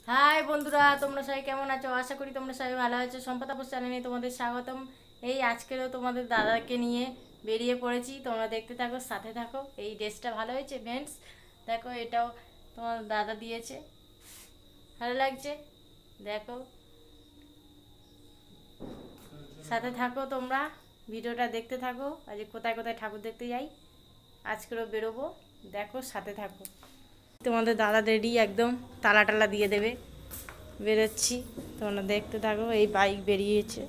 High বন্ধুরা, তোমরা সবাই কেমন আছো? আশা করি তোমরা সবাই ভালো আছো। সম্পদ তাপস চ্যানেলে তোমাদের স্বাগতম। এই আজকেরও তোমাদের দাদাকে নিয়ে বেরিয়ে পড়েছি। তোমরা দেখতে থাকো, সাথে থাকো। এই ড্রেসটা ভালো হয়েছে ফ্রেন্ডস, দেখো এটাও তোমার দাদা দিয়েছে, ভালো লাগছে, দেখো। সাথে থাকো, তোমরা ভিডিওটা দেখতে থাকো। আজ কোথায় কোথায় ঠাকুর দেখতে যাই, আজকেরও বেরোবো, দেখো সাথে থাকো। তোমাদের দাদা রেডি, একদম তালা টালা দিয়ে দেবে, বেরোচ্ছি, তোমরা দেখতে থাকো। এই বাইক বেরিয়েছে,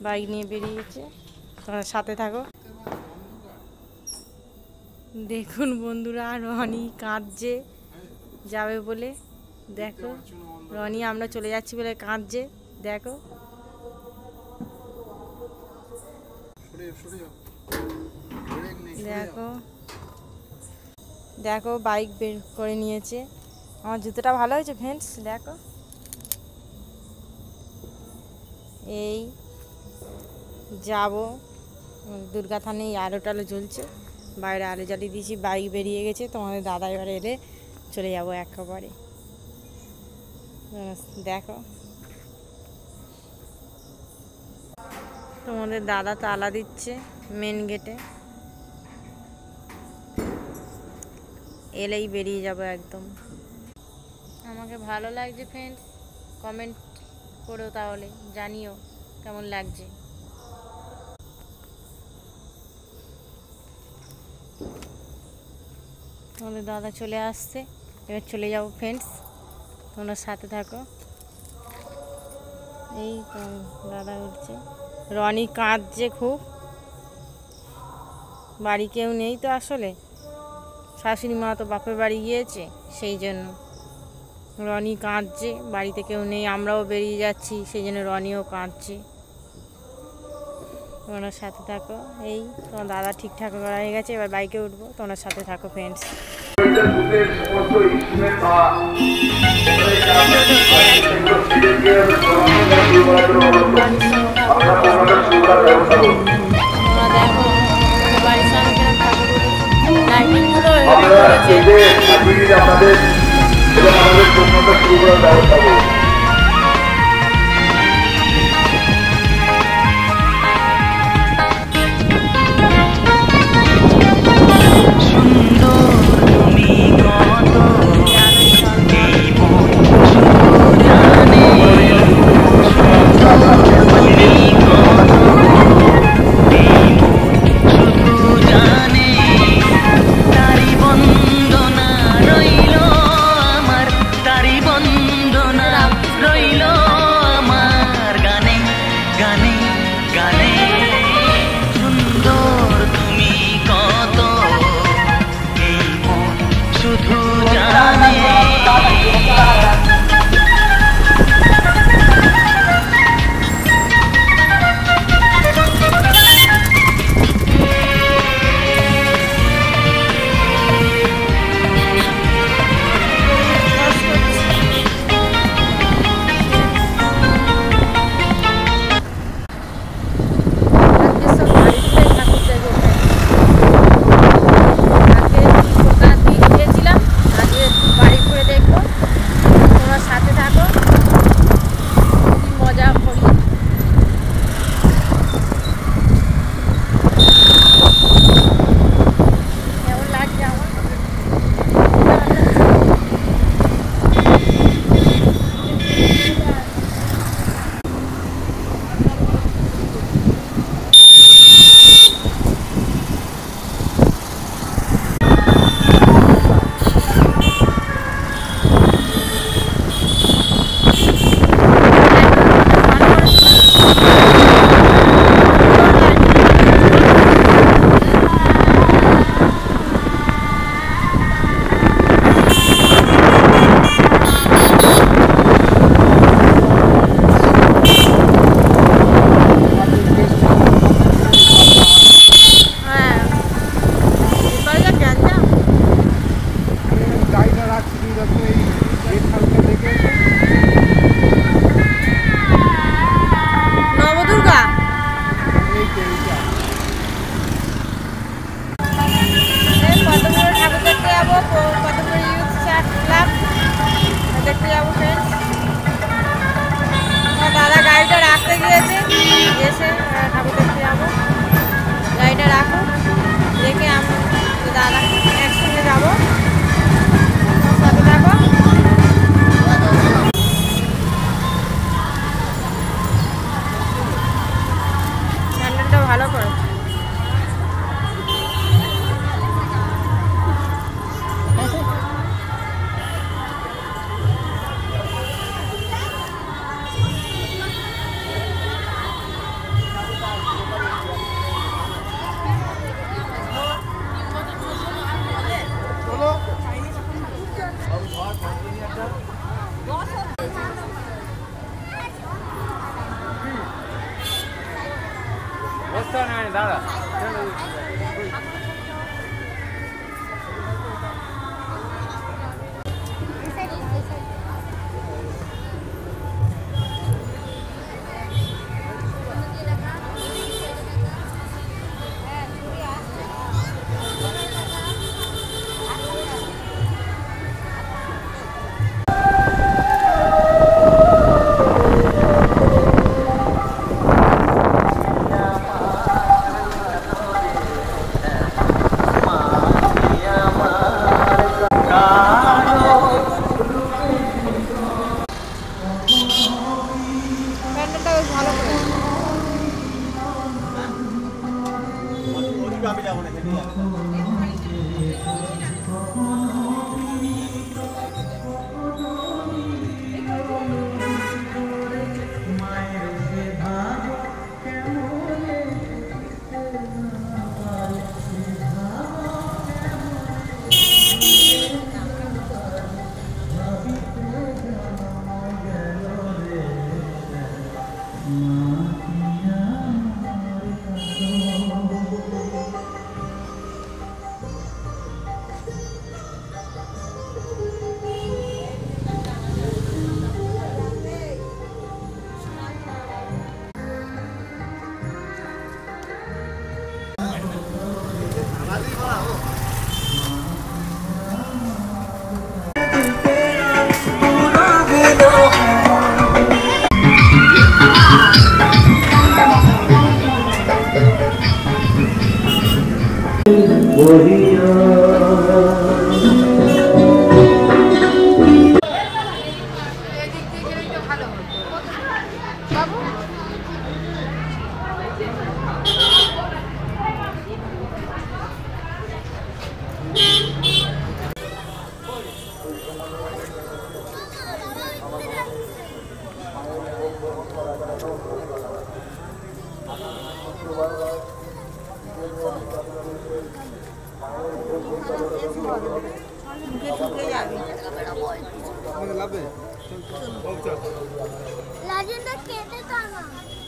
বাইক নিয়ে বেরিয়েছে, তোমরা সাথে থাকো। দেখুন বন্ধুরা, রনি কাঁদছে যাবে বলে, দেখো রনি আমরা চলে যাচ্ছি বলে কাঁদছে, দেখো। দেখো দেখো বাইক বের করে নিয়েছে। আমার জুতোটা ভালো হয়েছে ফ্রেন্ডস, দেখো। এই যাব দুর্গা থানে, আলো টালো জ্বলছে, বাইরে আলো জ্বালিয়ে দিয়েছি, বাইক বেরিয়ে গেছে। তোমাদের দাদা এবারে এলে চলে যাব একেবারে, দেখো। তোমাদের দাদা তালা দিচ্ছে মেন গেটে, এলেই বেরিয়ে যাব একদম। আমাকে ভালো লাগছে ফ্রেন্ডস, কমেন্ট করো, তাহলে জানিও কেমন লাগছে। তোমাদের দাদা চলে আসছে, এবার চলে যাবো ফ্রেন্ডস, তোমরা সাথে থাকো। এই দাদা উঠছে, রনি কাঁদছে খুব, বাড়ি কেউ নেই তো, আসলে শাশুড়ি মা তো বাপের বাড়ি গিয়েছে, সেই জন্য রনি কাঁদছে, বাড়িতে কেউ নেই, আমরাও বেরিয়ে যাচ্ছি, সেই জন্য রনিও কাঁদছে। তোমরা সাথে থাকো। এই তোমার দাদা ঠিকঠাক করা হয়ে গেছে, এবার বাইকে উঠবো, তোমরা সাথে থাকো ফ্রেন্ডস। দেখো বাড়ির সামনে ঠাকুর লাইটিংগুলো দেখতে যাবো ফ্রেন্ডস। দিয়েছে, এসে ঠাকুর দেখতে যাবো। গাড়িটা রাখো, রেখে আমি দাদা একসঙ্গে যাবো, সাথে থাকো। স্যান্ডেলটা ভালো করে দাদা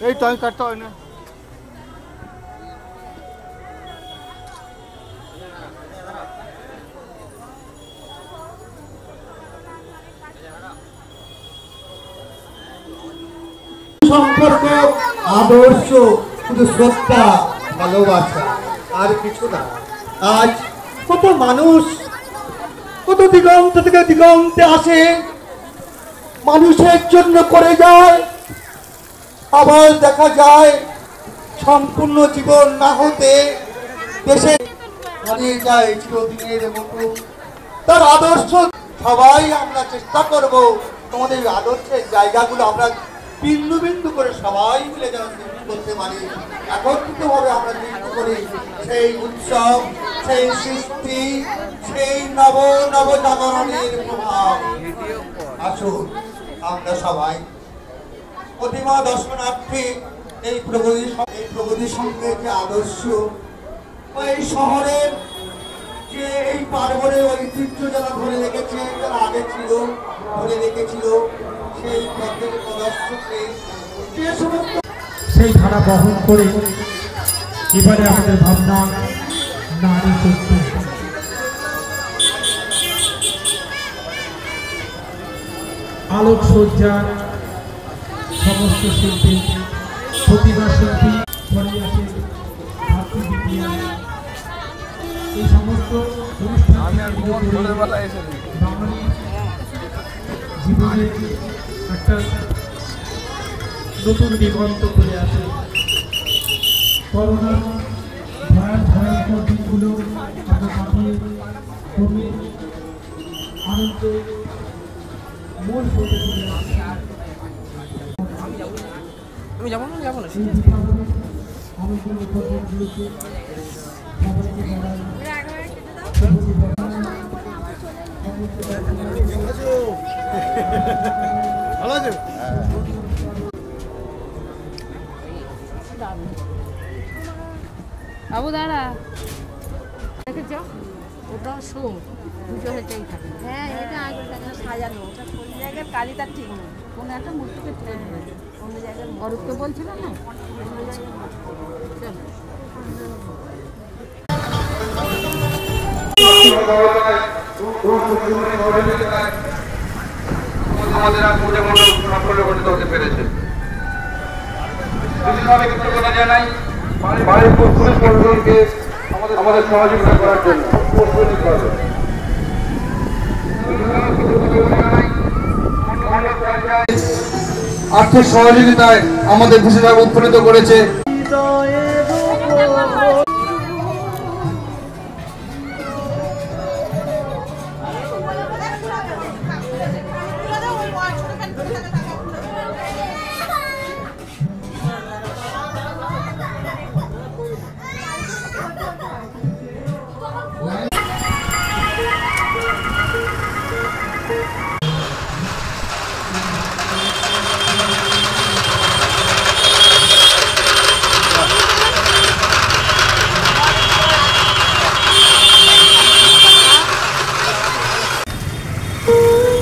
এই টাইম কাটতে হয় না। সম্পর্ক আদর্শ শুধু শ্রদ্ধা ভালোবাসা আর কিছু না। আজ কত মানুষ কত দিগন্ত থেকে দিগন্তে আসে, মানুষের জন্য করে যায়, আবার দেখা যায় সম্পূর্ণ জীবন না হতে দেশে হারিয়ে যায় চিরদিনের মতো। তার আদর্শ সবাই আমরা চেষ্টা করব তোমাদের আদর্শের জায়গাগুলো আমরা বিন্দু বিন্দু করে সবাই মিলে যেন সৃষ্টি করতে পারি, একত্রিতভাবে আমরা সৃষ্টি করি সেই উৎসব, সেই সৃষ্টি, সেই নব নব জাগরণের প্রভাব। আসুন আমরা সবাই প্রতিমা দর্শনার্থী এই প্রগতি সঙ্গে যে আদর্শ এই শহরের যে এই পার্বণের ঐতিহ্য যারা ধরে রেখেছে, যারা আগে ছিল ধরে রেখেছিল, সেই পথের প্রদর্শকে যে সমস্ত সেই ধারা বহন করে এবারে আমাদের ভাবনা নারী শক্তি। আলোকসজ্জার সমস্ত শিল্পী, প্রতিভা শিল্পী, এই সমস্ত বাঙালি জীবনের একটা নতুন দিগন্ত খুলে আসে। করোনার ভয়ঙ্কর দিনগুলো আমরা কাটিয়ে খুবই আনন্দে মূল পথে চলে আসি। আমি যাবো না এই দীপাবলির আনন্দের উপকরণগুলোকে সবাইকে জানাই শুভ দীপাবলি। ভালো আছে? বাবু দাঁড়া দেখেছ ওটা শো দুটো হেঁটেই থাকে। হ্যাঁ এটা আগের সাজানো ওটা কোন জায়গার কালিটা ঠিক নেই, কোনো একটা মূর্তিকে তুলে ধরেছে অন্য জায়গার অরূপকে বলছিল না অন্য জায়গার চল। আমাদের আজ পূজা মণ্ডপ সাফল্য ঘটিত হতে পেরেছে। বিশেষভাবে কৃতজ্ঞতা জানাই বাড়ির পুলিশ প্রশাসনকে আমাদের সহযোগিতা করার জন্য। আর্থিক সহযোগিতায় আমাদের বিশেষভাবে উৎপন্নিত করেছে।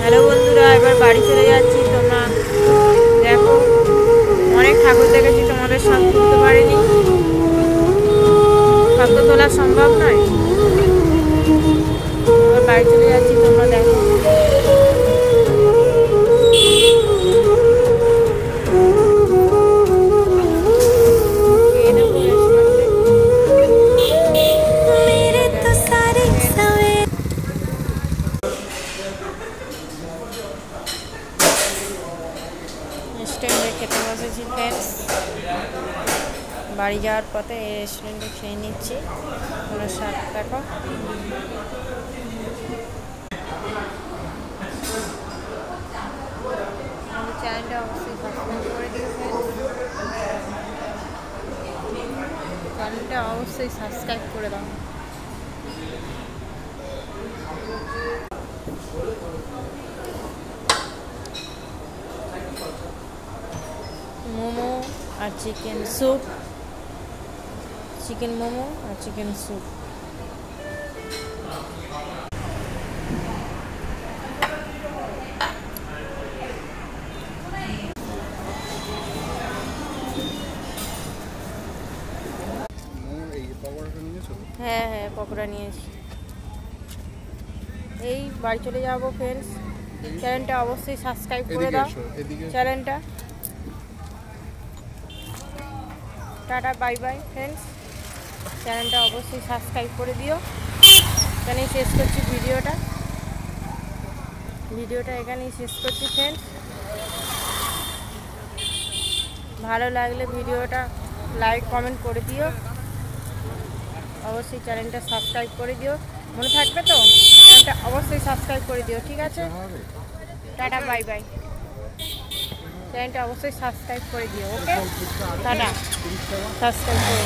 হ্যালো বন্ধুরা, এবার বাড়ি চলে যাচ্ছি। তোমরা দেখো অনেক ঠাকুর দেখেছি, তোমাদের সব তুলতে পারিনি, সব তো তোলা সম্ভব নয়। এবার বাড়ি চলে যাচ্ছি, তোমরা দেখো। রেস্টুরেন্টে খেতে বসেছি ফ্রেন্ডস। বাড়ি যাওয়ার পথে এই রেস্টুরেন্টে খেয়ে নিচ্ছি। কোনো স্বাদ দেখো। আমাদের চ্যানেলটা অবশ্যই সাবস্ক্রাইব করে দিও ফ্রেন্ডস। চ্যানেলটা অবশ্যই সাবস্ক্রাইব করে দাও। মোমো আর চিকেন স্যুপ, চিকেন মোমো আর চিকেন স্যুপ। হ্যাঁ হ্যাঁ পকোড়া নিয়েছি। এই বাড়ি চলে যাবো ফ্রেন্ডস। চ্যানেলটা অবশ্যই সাবস্ক্রাইব করে দাও। চ্যানেলটা টাটা বাই বাই ফ্রেন্ডস। চ্যানেলটা অবশ্যই সাবস্ক্রাইব করে দিও। এখানেই শেষ করছি ভিডিওটা। এখানেই শেষ করছি ফ্রেন্ডস। ভালো লাগলে ভিডিওটা লাইক কমেন্ট করে দিও। অবশ্যই চ্যানেলটা সাবস্ক্রাইব করে দিও। মনে থাকবে তো? চ্যানেলটা অবশ্যই সাবস্ক্রাইব করে দিও, ঠিক আছে? Tata bye bye. চ্যানেলটা অবশ্যই সাবস্ক্রাইব করে দিও, ওকে? টাটা, সাবস্ক্রাইব করে